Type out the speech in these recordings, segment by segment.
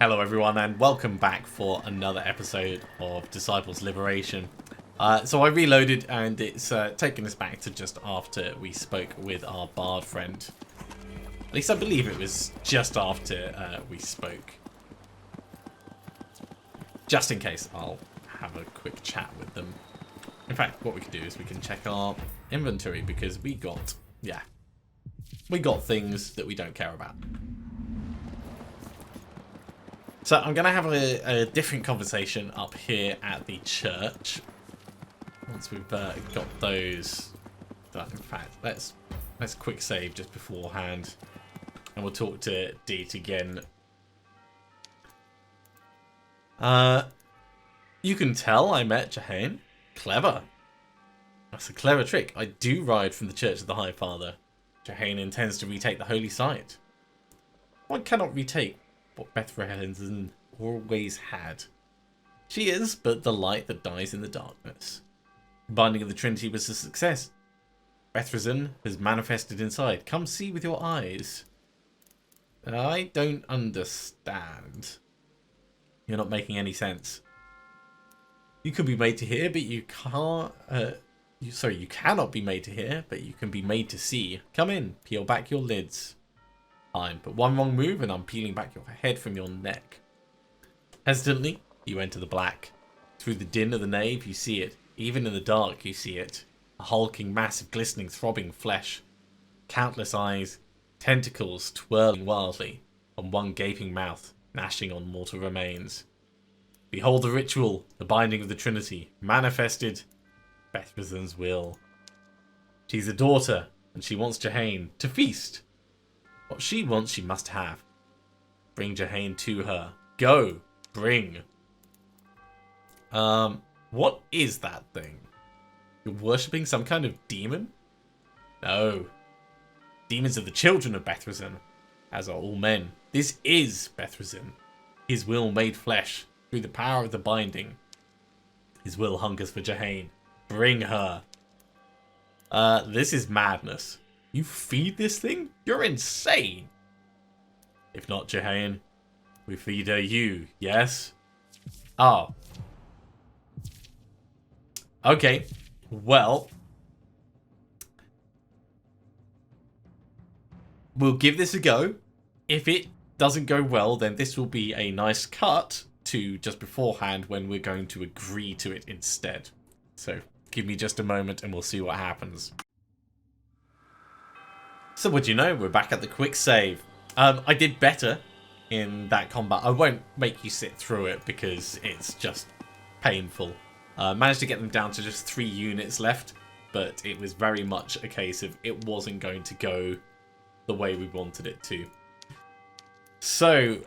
Hello everyone and welcome back for another episode of Disciples Liberation. So I reloaded and it's taken us back to just after we spoke with our bard friend. At least I believe it was just after we spoke. Just in case, I'll have a quick chat with them. In fact, what we can do is we can check our inventory because we got things that we don't care about. So I'm going to have a different conversation up here at the church. Once we've got those done. In fact, let's quick save just beforehand. And we'll talk to Deet again. You can tell I met Jahane. Clever. That's a clever trick. I do ride from the Church of the High Father. Jahane intends to retake the holy site. One cannot retake what Bethlehem always had. She is but the light that dies in the darkness. The binding of the Trinity was a success. Bethlehem has manifested inside. Come see with your eyes. I don't understand. You're not making any sense. You can be made to hear, but you can't. You cannot be made to hear, but you can be made to see. Come in, peel back your lids. Fine, but one wrong move and I'm peeling back your head from your neck. Hesitantly, you enter the black. Through the din of the nave, you see it. Even in the dark, you see it. A hulking mass of glistening, throbbing flesh. Countless eyes, tentacles twirling wildly, and one gaping mouth gnashing on mortal remains. Behold the ritual, the binding of the Trinity, manifested. Bethlehem's will. She's a daughter, and she wants Jahane to feast. What she wants, she must have. Bring Jahane to her. Go. Bring. What is that thing? You're worshipping some kind of demon? No. Demons are the children of Bethlehem, as are all men. This is Bethlehem. His will made flesh through the power of the binding. His will hungers for Jahane. Bring her. This is madness. You feed this thing? You're insane. If not Jahane, we feed her you, yes? Oh. Okay. Well. We'll give this a go. If it doesn't go well, then this will be a nice cut to just beforehand when we're going to agree to it instead. So, give me just a moment and we'll see what happens. So what do you know, we're back at the quick save. I did better in that combat. I won't make you sit through it because it's just painful. Managed to get them down to just 3 units left, but it was very much a case of it wasn't going to go the way we wanted it to. So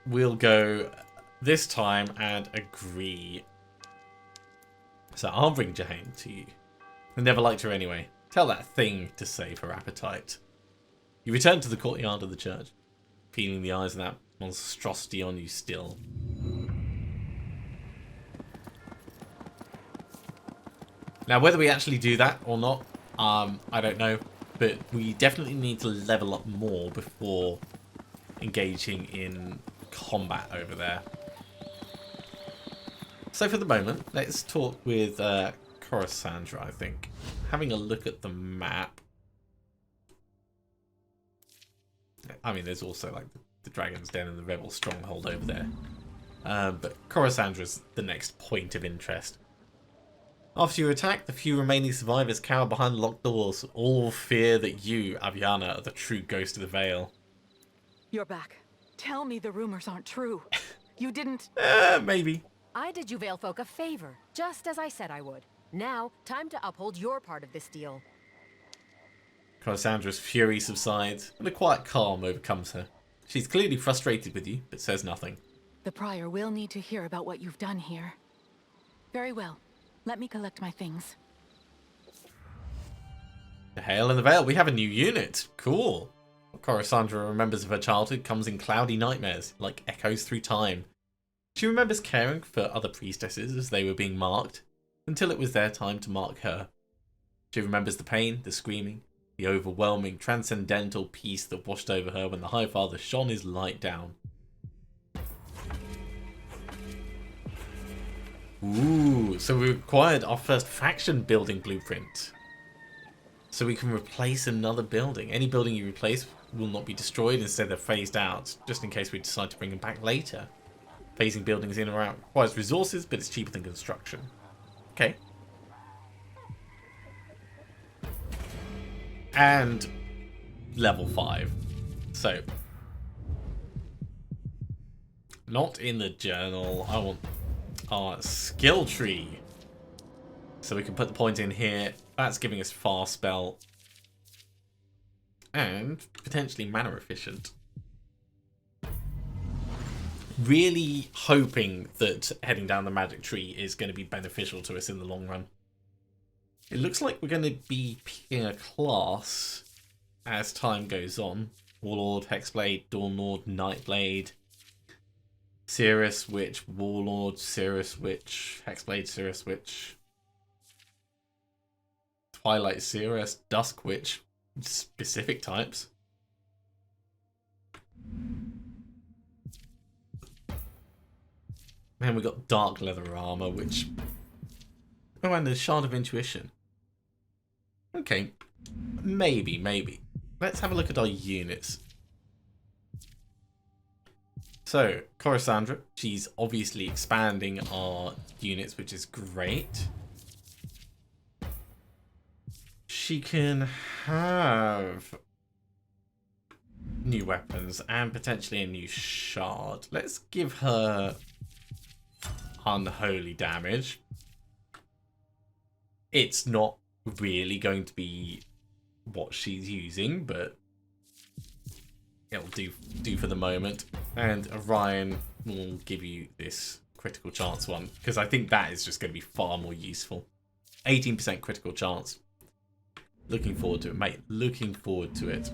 we'll go this time and agree. So I'll bring Jahane to you. I never liked her anyway. Tell that thing to save her appetite. You return to the courtyard of the church, feeling the eyes of that monstrosity on you still. Now, whether we actually do that or not, I don't know. But we definitely need to level up more before engaging in combat over there. So for the moment, let's talk with Coruscant, I think. Having a look at the map. I mean, there's also like the Dragon's Den and the Rebel Stronghold over there. But Coruscant is the next point of interest. After your attack, the few remaining survivors cower behind locked doors. All fear that you, Aviana, are the true ghost of the Vale. You're back. Tell me the rumors aren't true. You didn't... Maybe. I did you Vale folk a favor, just as I said I would. Now, time to uphold your part of this deal. Coruscandra's fury subsides, and a quiet calm overcomes her. She's clearly frustrated with you, but says nothing. The Prior will need to hear about what you've done here. Very well. Let me collect my things. The Hail in the Vale. We have a new unit. Cool. What Coruscant remembers of her childhood comes in cloudy nightmares, like echoes through time. She remembers caring for other priestesses as they were being marked, until it was their time to mark her. She remembers the pain, the screaming, the overwhelming, transcendental peace that washed over her when the High Father shone his light down. Ooh, so we acquired our first faction building blueprint. So we can replace another building. Any building you replace will not be destroyed, instead they're phased out, just in case we decide to bring them back later. Phasing buildings in or out requires resources, but it's cheaper than construction. Okay. And level 5. So, not in the journal. I want our skill tree. So we can put the point in here. That's giving us fast spell. And potentially mana efficient. Really hoping that heading down the magic tree is going to be beneficial to us in the long run. It looks like we're going to be picking a class as time goes on. Warlord, Hexblade, Dawnlord, Nightblade, Cirrus Witch, Warlord, Cirrus Witch, Hexblade, Cirrus Witch, Twilight Cirrus, Dusk Witch, specific types. And we got Dark Leather Armor, which... Oh, and the Shard of Intuition. Okay, maybe. Let's have a look at our units. So, Coruscandra, she's obviously expanding our units, which is great. She can have new weapons and potentially a new shard. Let's give her unholy damage. It's not really going to be what she's using, but it'll do for the moment. And Orion will give you this critical chance one, because I think that is just going to be far more useful. 18% critical chance. Looking forward to it, mate. Looking forward to it.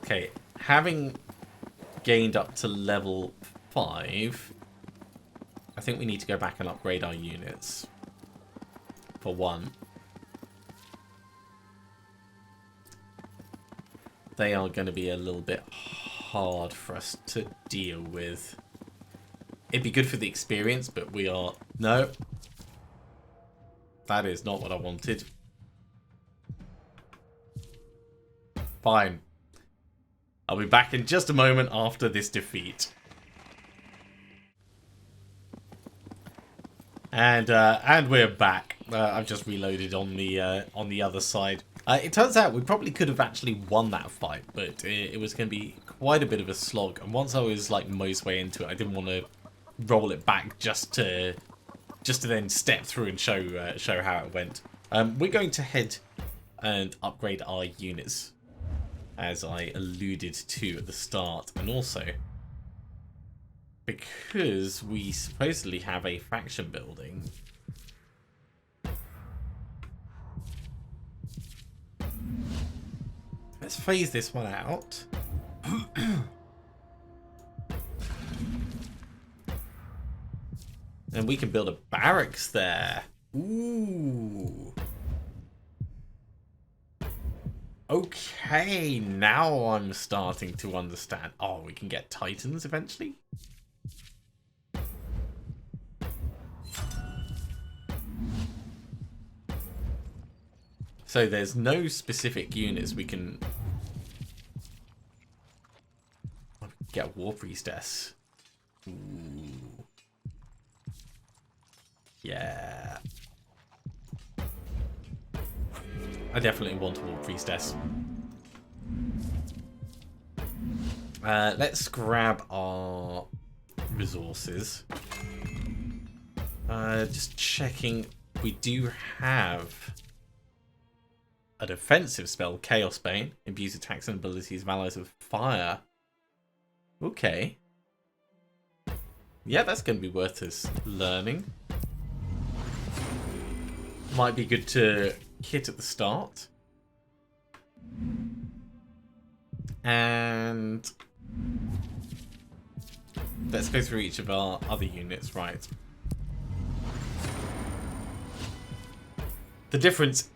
Okay, having gained up to level 5, I think we need to go back and upgrade our units. For one. They are going to be a little bit hard for us to deal with. It'd be good for the experience, but we are... No. That is not what I wanted. Fine. I'll be back in just a moment after this defeat. And we're back. I've just reloaded on the other side. It turns out we probably could have actually won that fight, but it was going to be quite a bit of a slog. And once I was like most way into it, I didn't want to roll it back just to then step through and show how it went. We're going to head and upgrade our units, as I alluded to at the start, and also because we supposedly have a faction building. Let's phase this one out. And we can build a barracks there. Ooh. Okay, now I'm starting to understand. Oh, we can get Titans eventually? So there's no specific units we can... get a War Priestess. Ooh. Yeah. I definitely want a War Priestess. Let's grab our resources. Just checking. We do have a defensive spell, Chaos Bane. Imbues attacks and abilities of allies with fire. Okay. Yeah, that's going to be worth us learning. Might be good to hit at the start. And let's go through each of our other units, right. The difference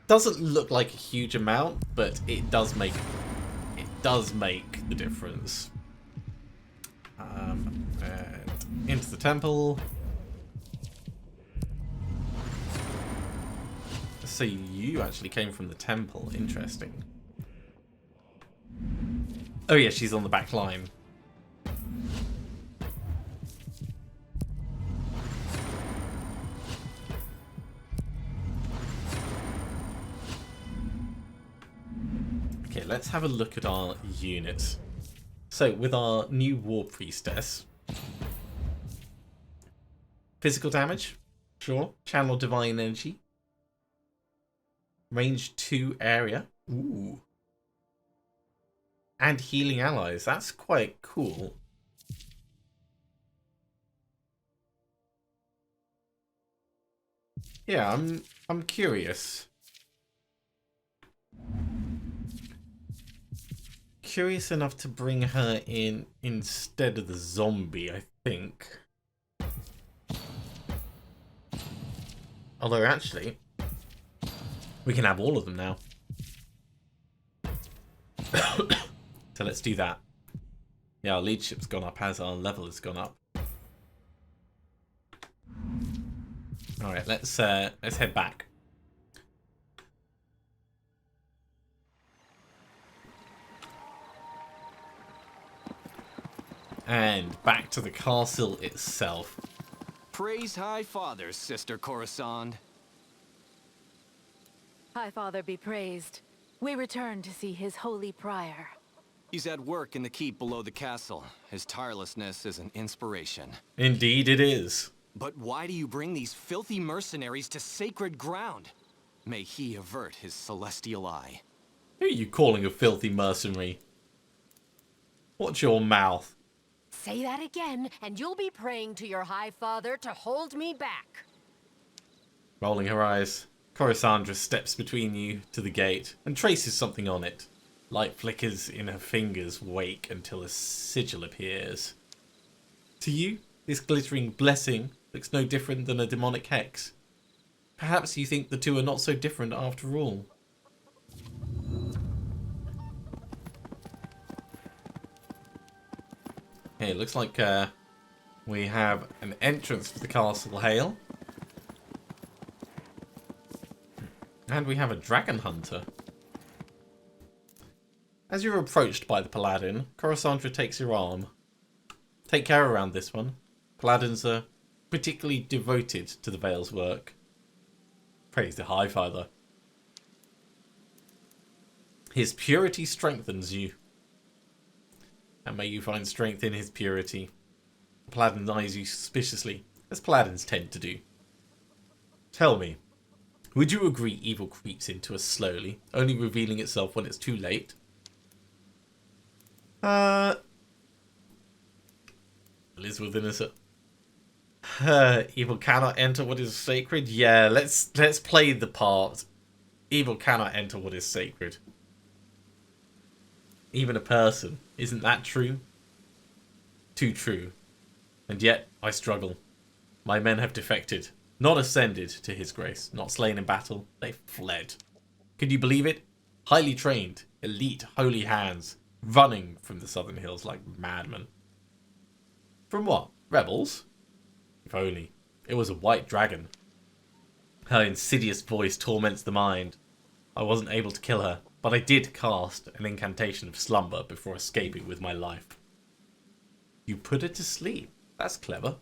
doesn't look like a huge amount, but it does make the difference. And into the temple. So you actually came from the temple. Interesting. Oh yeah, she's on the back line. Okay, let's have a look at our units. So with our new war priestess, physical damage, sure. Channel divine energy. Range 2 area. Ooh. And healing allies. That's quite cool. Yeah, I'm curious. Curious enough to bring her in instead of the zombie, I think. Although actually, we can have all of them now. So let's do that. Yeah, our leadership's gone up as our level has gone up. Alright, let's head back. And back to the castle itself. Praise High Father, Sister Coruscant. High Father be praised. We return to see his holy prior. He's at work in the keep below the castle. His tirelessness is an inspiration. Indeed it is. But why do you bring these filthy mercenaries to sacred ground? May he avert his celestial eye. Who are you calling a filthy mercenary? Watch your mouth. Say that again, and you'll be praying to your High Father to hold me back. Rolling her eyes, Coruscant steps between you to the gate and traces something on it. Light flickers in her fingers' wake until a sigil appears. To you, this glittering blessing looks no different than a demonic hex. Perhaps you think the two are not so different after all. Okay, it looks like we have an entrance to the castle Hale. And we have a dragon hunter. As you're approached by the paladin, Coruscant takes your arm. Take care around this one. Paladins are particularly devoted to the Veil's work. Praise the High Father. His purity strengthens you. And may you find strength in his purity. The paladin eyes you suspiciously, as paladins tend to do. Tell me, would you agree evil creeps into us slowly, only revealing itself when it's too late? Liz within us. Evil cannot enter what is sacred. Yeah, let's play the part. Evil cannot enter what is sacred. Even a person. Isn't that true? Too true. And yet, I struggle. My men have defected. Not ascended to his grace. Not slain in battle. They fled. Can you believe it? Highly trained. Elite holy hands. Running from the southern hills like madmen. From what? Rebels? If only. It was a white dragon. Her insidious voice torments the mind. I wasn't able to kill her, but I did cast an incantation of slumber before escaping with my life. You put her to sleep. That's clever.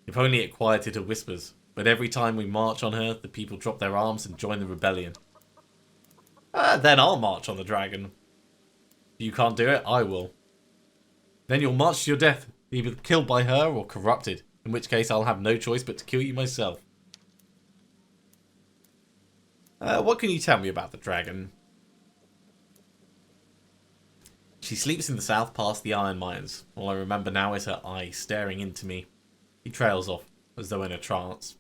If only it quieted her whispers, but every time we march on her, the people drop their arms and join the rebellion. Then I'll march on the dragon. If you can't do it, I will. Then you'll march to your death, either killed by her or corrupted, in which case I'll have no choice but to kill you myself. What can you tell me about the dragon? She sleeps in the south past the iron mines. All I remember now is her eye staring into me. He trails off, as though in a trance.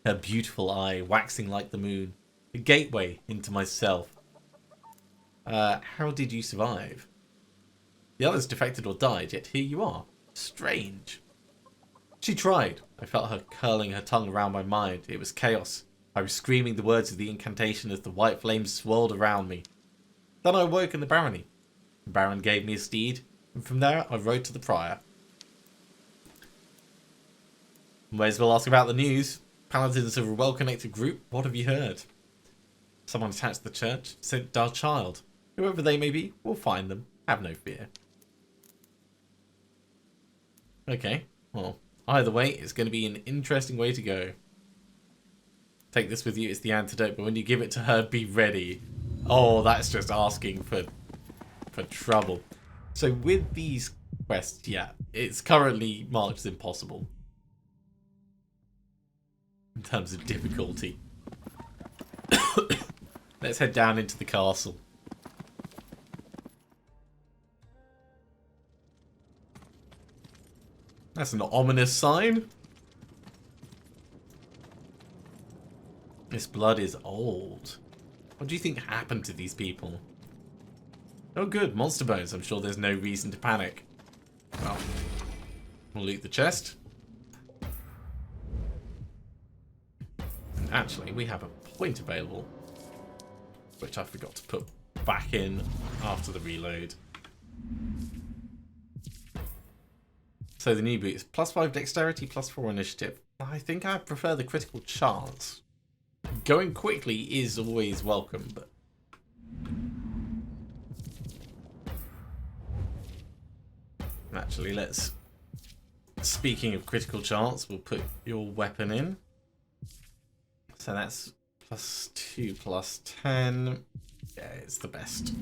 Her beautiful eye waxing like the moon. A gateway into myself. How did you survive? The others defected or died, yet here you are. Strange. She tried. I felt her curling her tongue around my mind. It was chaos. I was screaming the words of the incantation as the white flames swirled around me. Then I awoke in the barony. The baron gave me a steed, and from there I rode to the prior. May as well ask about the news. Paladins are a well-connected group. What have you heard? Someone attached to the church sent our child. Whoever they may be, we'll find them. Have no fear. Okay, well, either way, it's going to be an interesting way to go. Take this with you, it's the antidote, but when you give it to her, be ready. Oh, that's just asking for trouble. So with these quests, yeah, it's currently marked as impossible. In terms of difficulty. Let's head down into the castle. That's an ominous sign. This blood is old. What do you think happened to these people? Oh good, monster bones. I'm sure there's no reason to panic. Well, we'll loot the chest. And actually, we have a point available, which I forgot to put back in after the reload. So the new boots, +5 dexterity, +4 initiative. I think I prefer the critical chance. Going quickly is always welcome, but... Actually, let's... Speaking of critical chance, we'll put your weapon in. So that's +2, +10. Yeah, it's the best.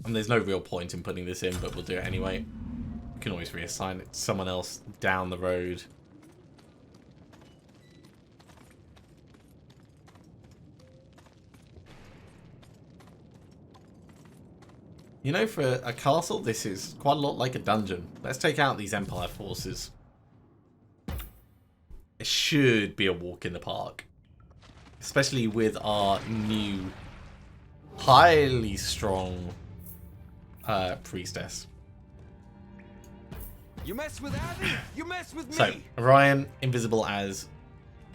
And there's no real point in putting this in, but we'll do it anyway. You can always reassign it to someone else down the road. You know, for a castle, this is quite a lot like a dungeon. Let's take out these Empire forces. It should be a walk in the park. Especially with our new, highly strong priestess. You mess with Abby, you mess with me. So, Orion, invisible as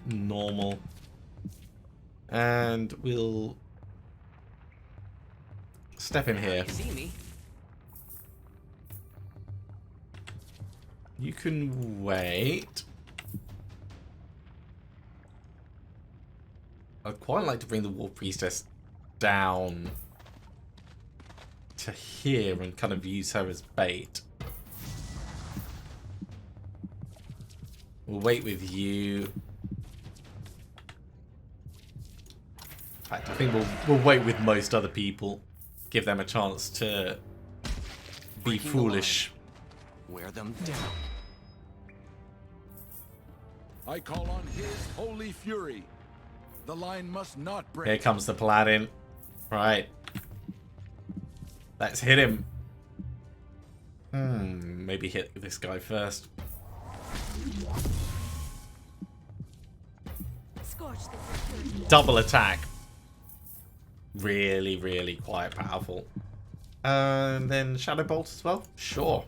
normal. And we'll step in here. You see me? You can wait. I'd quite like to bring the War Priestess down to here and kind of use her as bait. We'll wait with you. In fact, I think we'll wait with most other people. Give them a chance to be foolish. Wear them down. I call on his holy fury. The line must not break. Here comes the paladin. Right. Let's hit him. Maybe hit this guy first. Double attack. Really, really quite powerful. And then Shadow Bolt as well? Sure.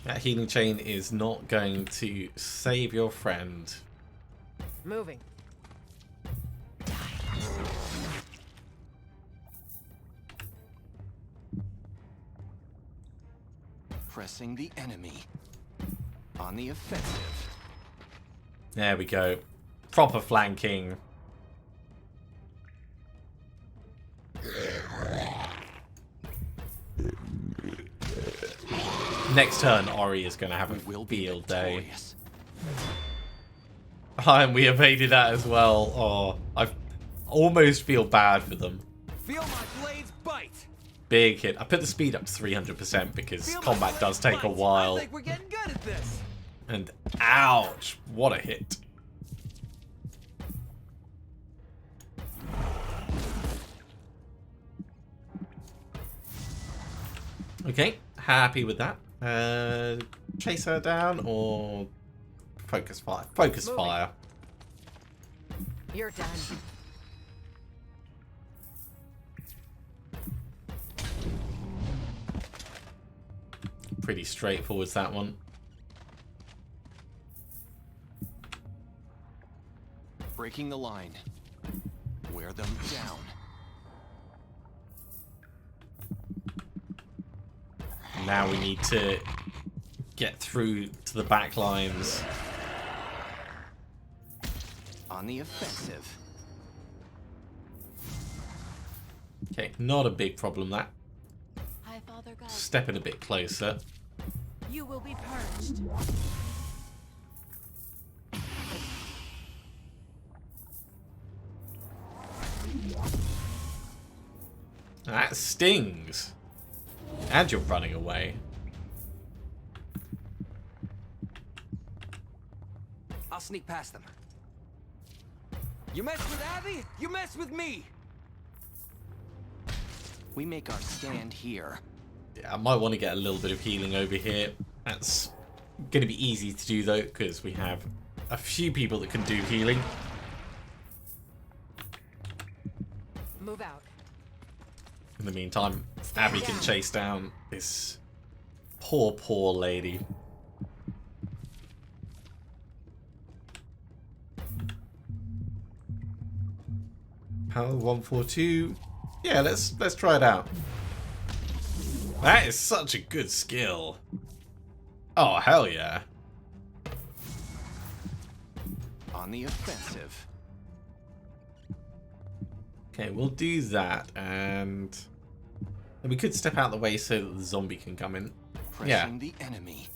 That healing chain is not going to save your friend. Moving. Pressing the enemy. On the offensive. There we go. Proper flanking. Next turn, Ori is going to have a field day. And we evaded that as well. Oh, I almost feel bad for them. Feel my blades bite. Big hit. I put the speed up to 300% because combat does take a while. I think we're getting good at this. And ouch, what a hit. Okay, happy with that. Chase her down or focus fire? Focus fire. You're done. Pretty straightforward, that one. Breaking the line. Wear them down. Now we need to get through to the back lines. On the offensive. Okay, not a big problem that. Hi, Father God. Stepping a bit closer. You will be purged. That stings. And you're running away. I'll sneak past them. You mess with Abby, you mess with me. We make our stand here. Yeah, I might want to get a little bit of healing over here. That's going to be easy to do though, because we have a few people that can do healing. Move out. In the meantime, Abby can chase down this poor, poor lady. Power 142. Yeah, let's try it out. That is such a good skill. Oh, hell yeah. On the offensive. Okay, we'll do that, and we could step out of the way so that the zombie can come in. Pressing the enemy.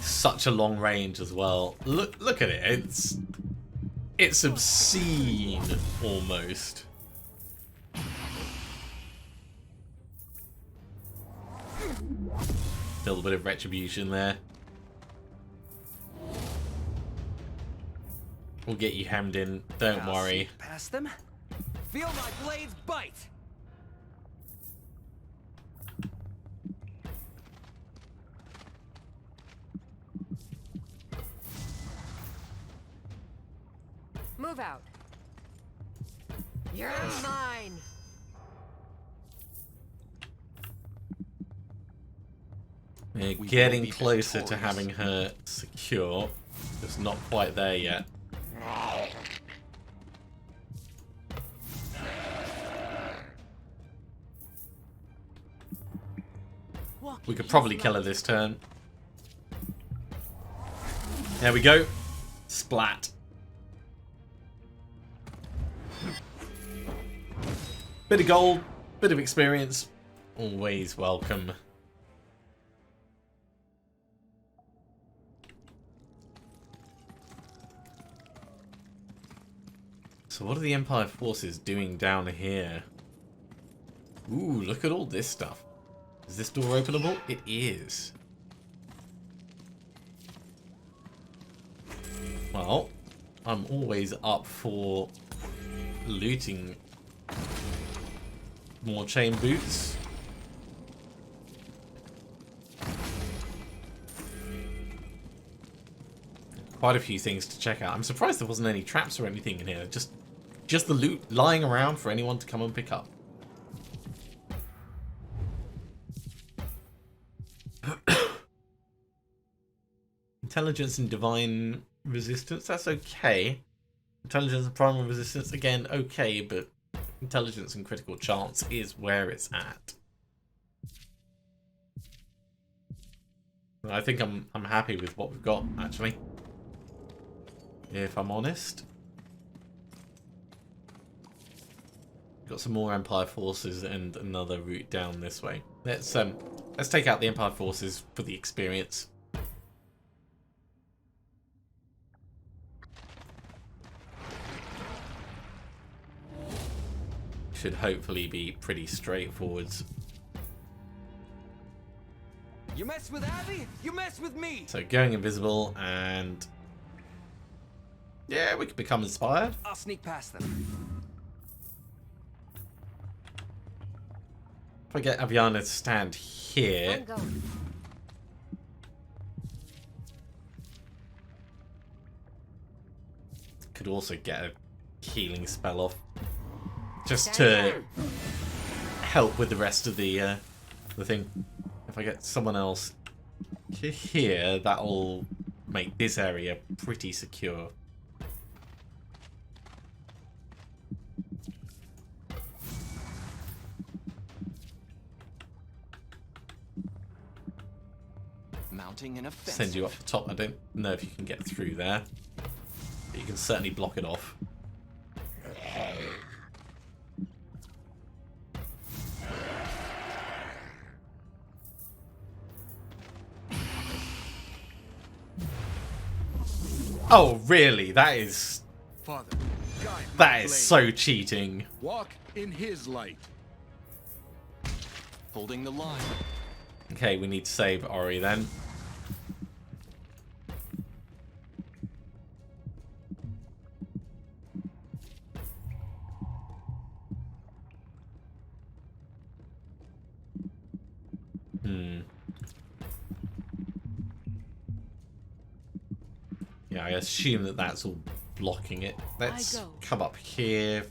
Such a long range as well. Look at it. It's obscene almost. Little bit of retribution there. We'll get you hemmed in. Don't worry. Past them. Feel my blades bite. Move out. You're mine. We're We getting will be closer to victorious. having her secure. Just not quite there yet. We could probably kill her this turn. There we go. Splat. Bit of gold, bit of experience. Always welcome. So what are the Empire forces doing down here? Ooh, look at all this stuff. Is this door openable? It is. Well, I'm always up for looting more chain boots. Quite a few things to check out. I'm surprised there wasn't any traps or anything in here. Just the loot lying around for anyone to come and pick up. Intelligence and divine resistance, that's okay. Intelligence and primal resistance, again, okay, but intelligence and critical chance is where it's at. I think I'm happy with what we've got, actually. If I'm honest. Got some more Empire forces and another route down this way. Let's take out the Empire forces for the experience. Should hopefully be pretty straightforward. You mess with Abby, you mess with me. So going invisible and yeah, we could become inspired. I'll sneak past them. If I get Aviana to stand here, I'm going. could also get her healing spell off. Just to help with the rest of the thing. If I get someone else here, that'll make this area pretty secure. Mounting an offensive. Send you up the top. I don't know if you can get through there, but you can certainly block it off. Oh, really? That is Father, guide my that is blade. so cheating. Walk in his light. Holding the line. Okay, we need to save Ori then. Yeah, I assume that that's all blocking it. Let's go. come up here.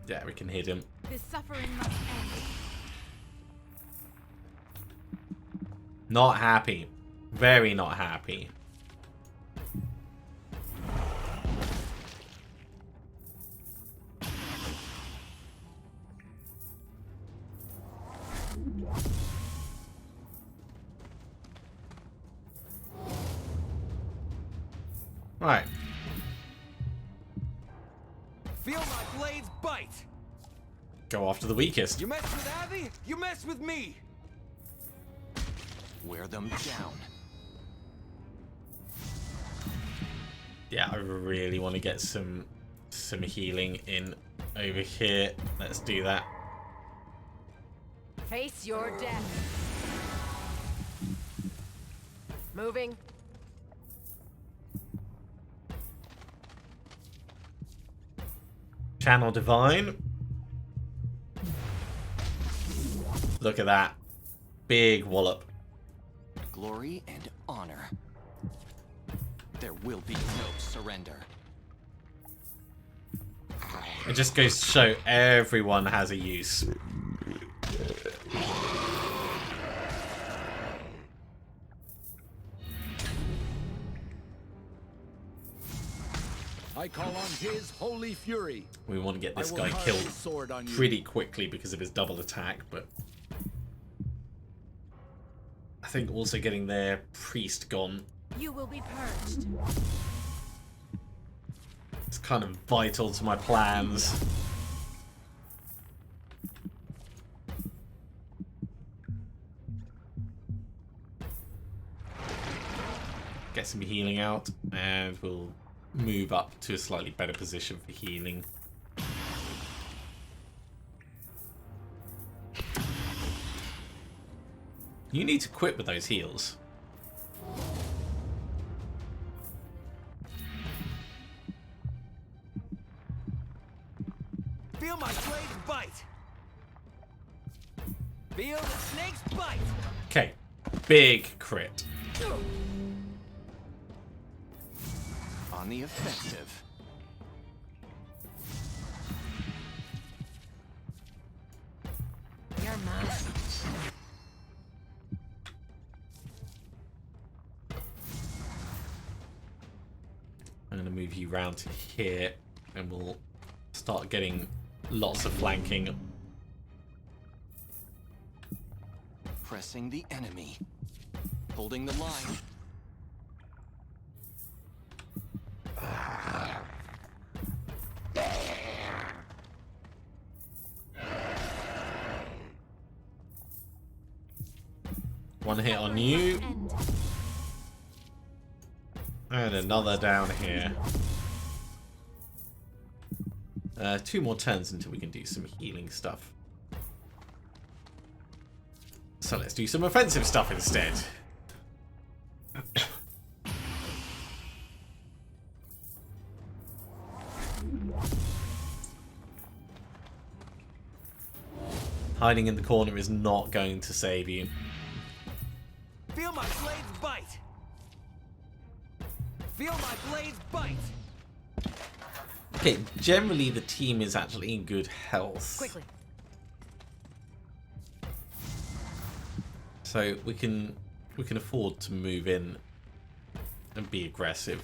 Yeah, we can hit him. This suffering must end. Not happy. Very not happy. Right. Feel my blades bite. Go after the weakest. You mess with Abby, you mess with me. Wear them down. Yeah, I really want to get some healing in over here. Let's do that. Face your death. Moving. Channel Divine. Look at that. Big wallop. Glory and honor. There will be no surrender. It just goes to show everyone has a use. I call on his holy fury. We want to get this I will guy hurl killed his sword on you. pretty quickly because of his double attack, but I think also getting their priest gone You will be purged. is kind of vital to my plans. Get some healing out, and we'll move up to a slightly better position for healing. You need to quit with those heals. Feel my blades bite. Feel the snake's bite. Okay, big crit. On the offensive. You're mine. I'm going to move you round to here, and we'll start getting lots of flanking. Pressing the enemy. Holding the line. One hit on you, End. and another down here. 2 more turns until we can do some healing stuff. So let's do some offensive stuff instead. Hiding in the corner is not going to save you. Feel my blades bite. Feel my blades bite. Okay, generally the team is actually in good health. Quickly. So we can afford to move in and be aggressive.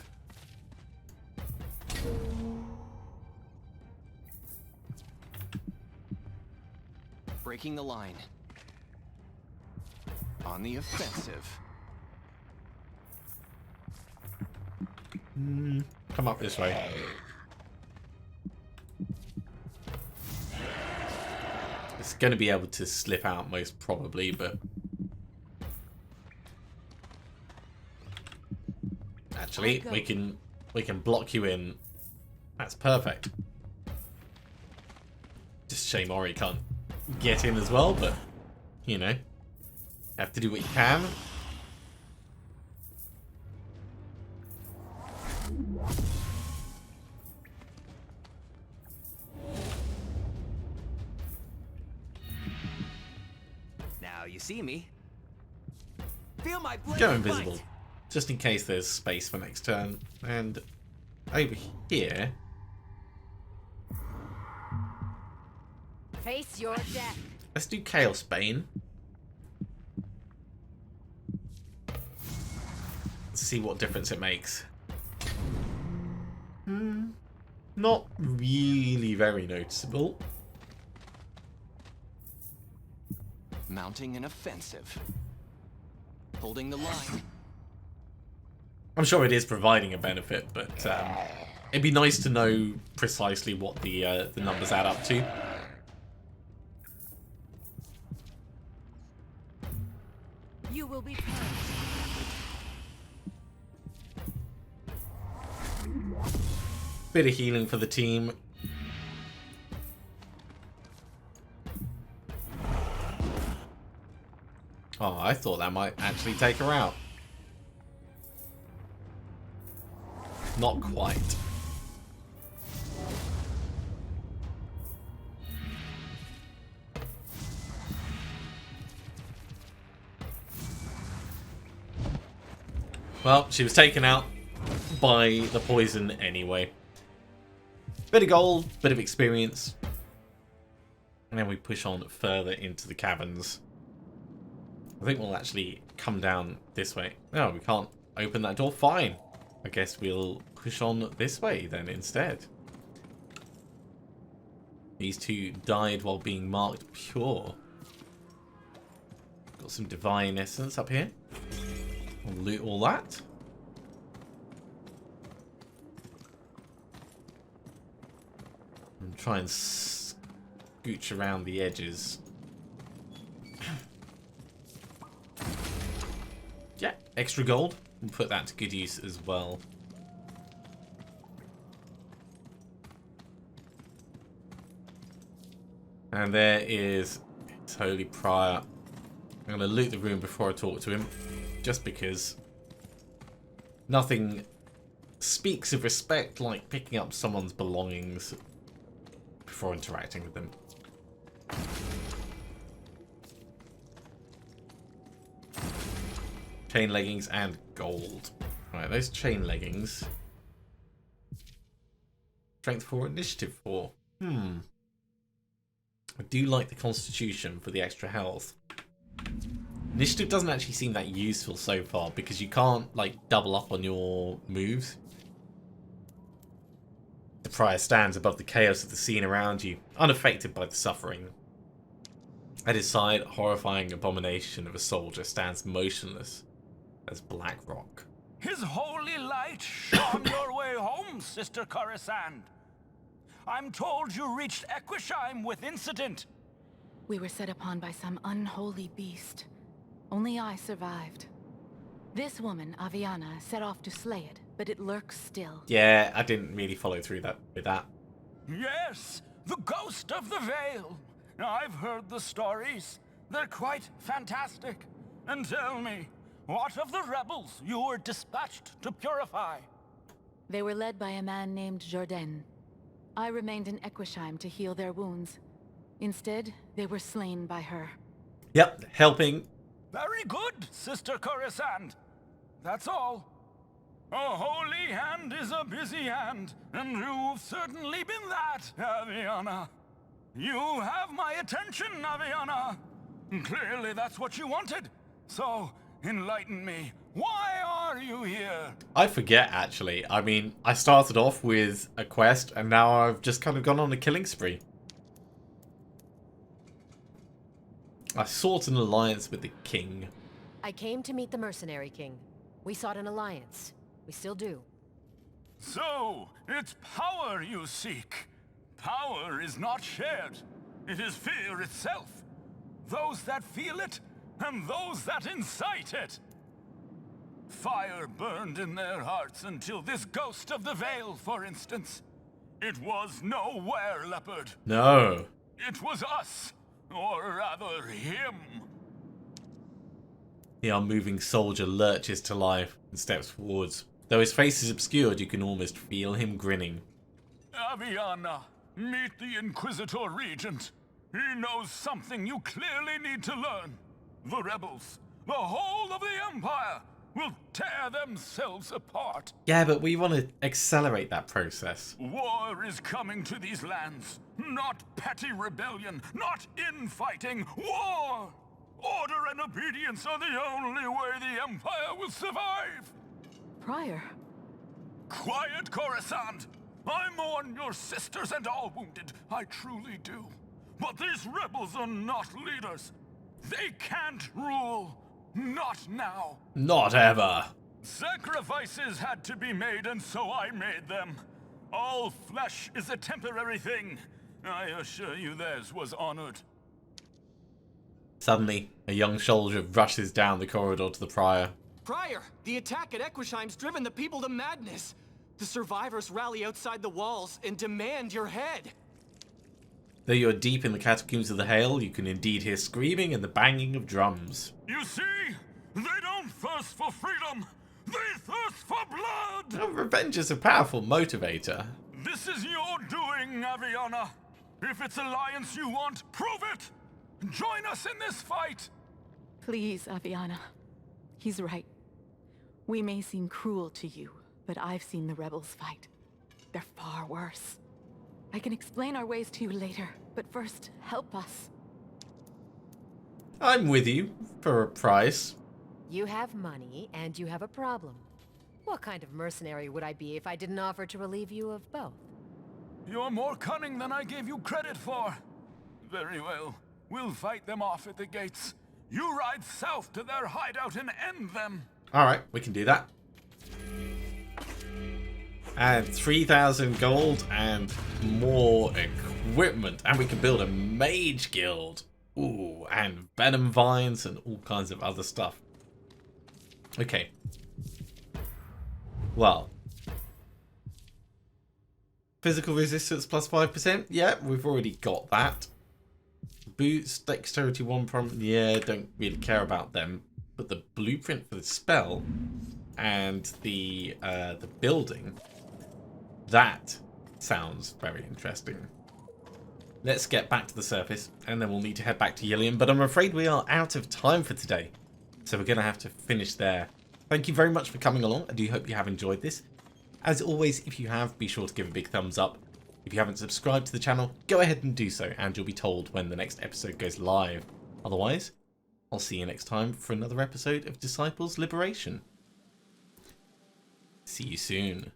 Breaking the line. On the offensive. Come up this way. It's going to be able to slip out most probably, but actually we can block you in. That's perfect. Just shame Ori can't get in as well, but you know, you have to do what you can. Now you see me. Feel my blade Go invisible, bite. just in case there's space for next turn. And over here, Face your death. let's do Chaos Bane. Let's see what difference it makes. Not really very noticeable. Mounting an offensive. Holding the line. I'm sure it is providing a benefit, but it'd be nice to know precisely what the numbers add up to. You will be punished. Bit of healing for the team. Oh, I thought that might actually take her out. Not quite. Well, she was taken out by the poison anyway. Bit of gold, bit of experience. And then we push on further into the caverns. I think we'll actually come down this way. No, we can't open that door. Fine. I guess we'll push on this way then instead. These two died while being marked pure. Got some divine essence up here. We'll loot all that. And try and scooch around the edges. Yeah, extra gold. We'll put that to good use as well. And there is his Holy Prior. I'm going to loot the room before I talk to him. Just because nothing speaks of respect like picking up someone's belongings before interacting with them. Chain leggings and gold. Right, those chain leggings. Strength 4, initiative 4. I do like the constitution for the extra health. Initiative doesn't actually seem that useful so far because you can't like double up on your moves. The prior stands above the chaos of the scene around you, unaffected by the suffering. At his side, a horrifying abomination of a soldier stands motionless as black rock. His holy light shone your way home, Sister Coruscant. I'm told you reached Equisheim with incident. We were set upon by some unholy beast. Only I survived. This woman, Aviana, set off to slay it, but it lurks still. Yeah, I didn't really follow through with that. Yes, the ghost of the Veil. I've heard the stories. They're quite fantastic. And tell me, what of the rebels you were dispatched to purify? They were led by a man named Jourdain. I remained in Equisheim to heal their wounds. Instead, they were slain by her. Yep, helping. Very good, Sister Coruscant. That's all. A holy hand is a busy hand, and you've certainly been that, Aviana. You have my attention, Aviana. Clearly that's what you wanted. So, enlighten me. Why are you here? I forget, actually. I mean, I started off with a quest, and now I've just kind of gone on a killing spree. I sought an alliance with the king. I came to meet the Mercenary King. We sought an alliance. We still do. So, it's power you seek. Power is not shared. It is fear itself. Those that feel it, and those that incite it. Fire burned in their hearts until this ghost of the Veil, for instance. It was no were-leopard. No. It was us, or rather him. The unmoving soldier lurches to life and steps forwards. Though his face is obscured, you can almost feel him grinning. Aviana, meet the Inquisitor Regent. He knows something you clearly need to learn. The rebels, the whole of the Empire, will tear themselves apart. Yeah, but we want to accelerate that process. War is coming to these lands. Not petty rebellion, not infighting. War! Order and obedience are the only way the Empire will survive. Prior. Quiet, Coruscant! I mourn your sisters and all wounded. I truly do. But these rebels are not leaders. They can't rule. Not now. Not ever. Sacrifices had to be made, and so I made them. All flesh is a temporary thing. I assure you theirs was honored. Suddenly, a young soldier rushes down the corridor to the prior. Prior, the attack at Equisheim's driven the people to madness. The survivors rally outside the walls and demand your head. Though you are deep in the catacombs of the Hail, you can indeed hear screaming and the banging of drums. You see? They don't thirst for freedom. They thirst for blood! Oh, revenge is a powerful motivator. This is your doing, Aviana. If it's alliance you want, prove it! Join us in this fight! Please, Aviana. He's right. We may seem cruel to you, but I've seen the rebels fight. They're far worse. I can explain our ways to you later, but first, help us. I'm with you, for a price. You have money, and you have a problem. What kind of mercenary would I be if I didn't offer to relieve you of both? You're more cunning than I gave you credit for. Very well. We'll fight them off at the gates. You ride south to their hideout and end them. Alright, we can do that. And 3,000 gold and more equipment. And we can build a mage guild. Ooh, and venom vines and all kinds of other stuff. Okay. Well. Physical resistance plus 5%. Yeah, we've already got that. Boots, dexterity 1 prompt. Yeah, don't really care about them. But the blueprint for the spell and the building, that sounds very interesting. Let's get back to the surface, and then we'll need to head back to Yillian, but I'm afraid we are out of time for today. So we're going to have to finish there. Thank you very much for coming along. I do hope you have enjoyed this. As always, if you have, be sure to give a big thumbs up. If you haven't subscribed to the channel, go ahead and do so, and you'll be told when the next episode goes live. Otherwise, I'll see you next time for another episode of Disciples Liberation. See you soon.